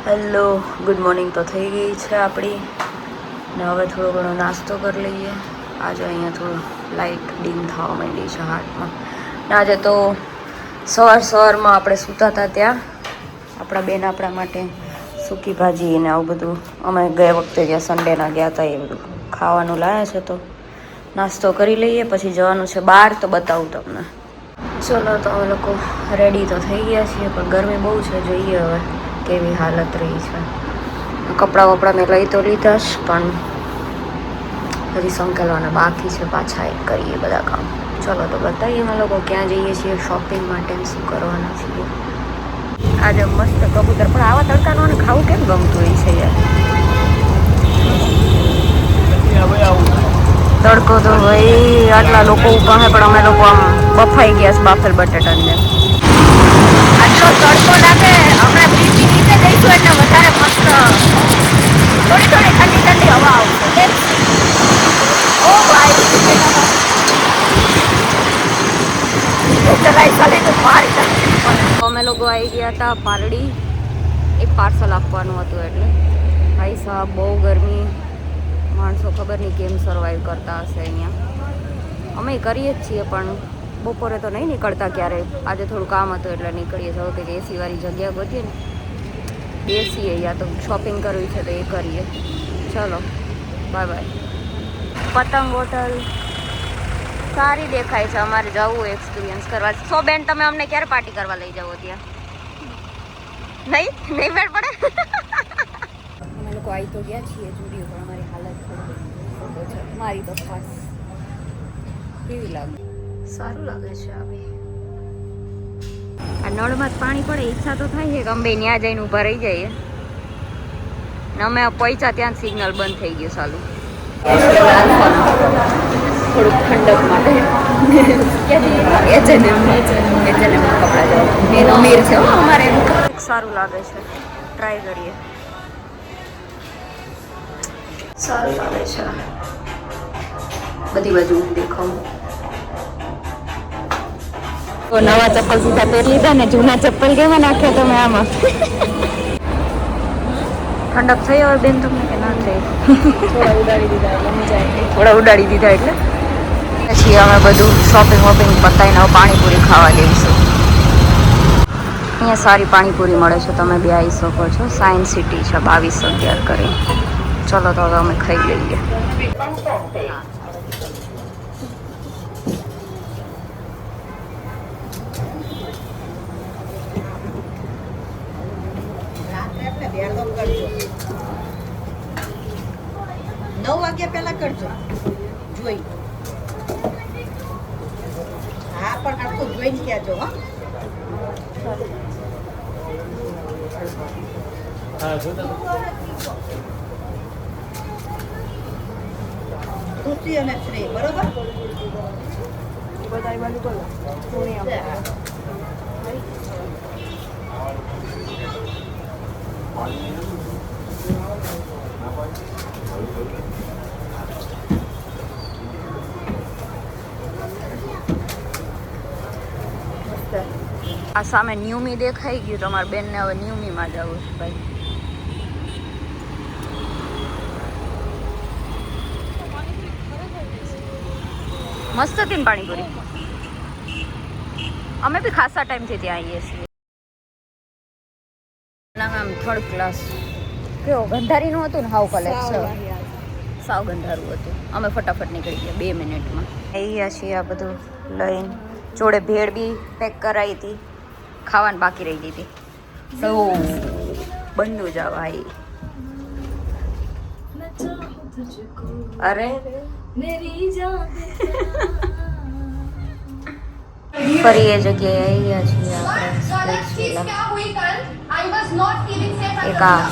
Hello, good morning તો થઈ ગઈ છે આપણી ને હવે થોડો ઘણો નાસ્તો કરી લઈએ. આજે અહીંયા થોડું લાઇટ ડીમ થવા માંડી છે હાથમાં. ને આજે તો સવારમાં આપણે સૂતા હતા ત્યાં આપણા માટે સૂકી ભાજી ને આવું બધું અમે ગયા વખતે જ્યાં સન્ડેના ગયા હતા એ બધું ખાવાનું લાવ્યા છે. તો નાસ્તો કરી લઈએ, પછી જવાનું છે બહાર, તો બતાવું તમને. ચલો, તો અમે લોકો રેડી તો થઈ ગયા છીએ, પણ ગરમી બહુ છે. જોઈએ હવે કેવી હાલત રહી છે. કપડાં વપડા મેં લઈ તો લીધા જ, પણ હજી સંકેલવાના બાકી છે. પાછા એક કરીએ બધા કામ. ચલો તો બતાવીએ અમે લોકો ક્યાં જઈએ છીએ શોપિંગ માટે, શું કરવાના છીએ. આજે મસ્ત કબૂતર, પણ આવા તડકાનું ખાવું કેમ ગમતું હોય છે યાર. તડકો તો ભાઈ આટલા લોકો ઉભા હે, પણ અમે લોકો આમ બફાઈ ગયા છે બાફેલ બટાટાને. આટલો તડકો લાગે. હમણાં બ્રિજની નીચે જઈશું એટલે વધારે મસ્ત થોડી ઠંડી હવા આવશે. ઓ ભાઈ અમે લોકો આવી ગયા હતા પારડી, એક પાર્સલ આપવાનું હતું. એટલે ભાઈ સાહેબ બહુ ગરમી, માણસો ખબર નહીં કેમ સર્વાઈવ કરતા હશે અહીંયા. અમે કરીએ જ છીએ, પણ બપોરે તો નહીં નીકળતા ક્યારેય. આજે થોડું કામ હતું એટલે નીકળીએ. જો કે એસીવાળી જગ્યા ગોતીએ ને, બેસીએ, યા તો શોપિંગ કરવી છે તો એ કરીએ. ચલો બાય બાય. પતંગ હોટલ સારી દેખાય છે. અમારે જવું એક્સપિરિયન્સ કરવા. સો બેન, તમે અમને ક્યારે પાર્ટી કરવા લઈ જાઓ ત્યાં? નહીં મેળ પડે. અમે લોકો આવી તો ગયા છીએ જુડિયો, પણ અમારી હાલત થોડી છે. મારી તો ખાસ કેવી લાગે? સારું લાગે છે. આ નળમાં જ પાણી પડે, ઈચ્છા તો થાય છે કે અંબે ત્યાં જઈને ઊભા રહી જઈએ. ને અમે પહોંચ્યા ત્યાં સિગ્નલ બંધ થઈ ગયું ચાલુ. થોડુંક ઠંડક માટે કપડા અમીર છે અમારે. સારું લાગે છે, ટ્રાય કરીએ. સારું લાગે છે, બધી બાજુ દેખાવું. નવા ચપ્પલ સીધા પહેરી લીધા ને જૂના ચપ્પલ કેવા નાખ્યા તમે આમાં? ઠંડક થઈ હવે બેન તમને કે ના થઈ? થોડા ઉડાડી દીધા એટલે પછી અમે બધું શોપિંગ વોપિંગ પતાવીને પાણીપુરી ખાવા જઈશું. અહીંયા સારી પાણીપુરી મળે છે, તમે બી આવી શકો છો. સાયન્સ સિટી છે 2211 કરી. ચલો તો હવે અમે ખાઈ લઈએ. નવ વાગ્યા પહેલા કરજો. જોઈ હા, પણ આખું જોઈને કહેજો. ખુશી અને શ્રેય બરોબર. આ સામે ન્યુમી દેખાઈ ગયું. તમારા બેનને હવે ન્યુમીમાં જવું છે ભાઈ. મસ્ત હતી ને પાણીપુરી. અમે બી ખાસા ટાઈમથી ત્યાં આવીએ છીએ. આમ થર્ડ ક્લાસ કેવો ગંધારીનું હતું ને, હાવ કલેક્શન સાવ ગંધારું હતું. અમે ફટાફટ નીકળી ગયા 2 મિનિટમાં. અહીંયા છીએ આ બધું લઈને. જોડે ભેળ બી પેક કરાવી હતી, ખાવાની બાકી રહી ગઈ હતી. તો બંધુ જા ભાઈ. અરે ફરી એ જગ્યાએ આવ્યા છીએ આપણે. એક આ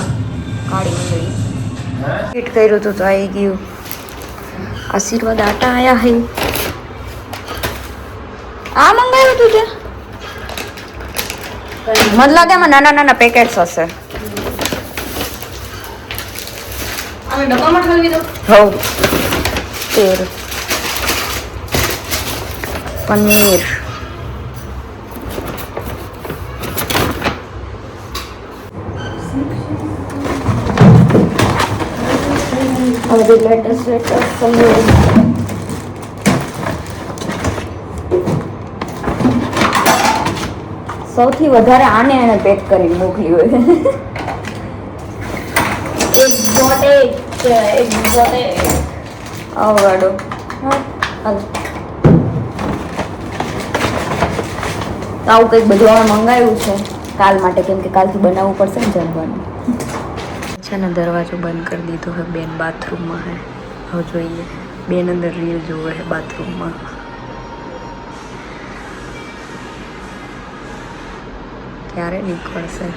કાળી મંદિર ફિટ કર્યું હતું તો આવી ગયું. આશીર્વાદ આટા આયા હે. આ મંગાવ્યું હતું તે? મને લાગે એમાં નાના નાના પેકેટ્સ હશે. હવ તેર પનીર હવે લેટેસ્ટ સૌથી વધારે આને એને પેક કરીને મોકલી હોય. એક્ઝોટિક આવડો આવું કંઈક બધું હવે મંગાવ્યું છે કાલ માટે, કેમ કે કાલથી બનાવવું પડશે ને જમવાનું. છે ને દરવાજો બંધ કરી દીધો છે. બેન બાથરૂમમાં હે. હવે જોઈએ બેન અંદર રીલ જોવે છે બાથરૂમમાં. ક્યારે નીકળશે?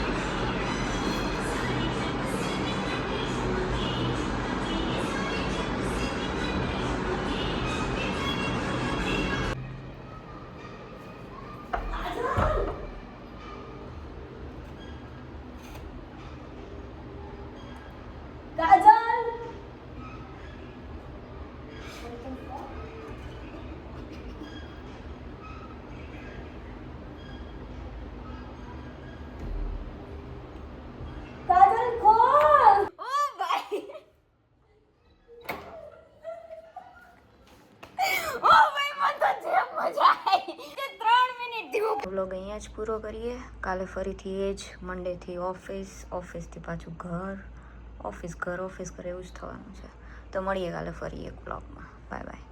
વ્લોગ અહીંયા જ પૂરો કરીએ. કાલે ફરીથી એ જ મંડેથી ઓફિસથી પાછું ઘર, ઓફિસ ઘર એવું જ થવાનું છે. તો મળીએ કાલે ફરી એક વ્લોગમાં. Bye bye.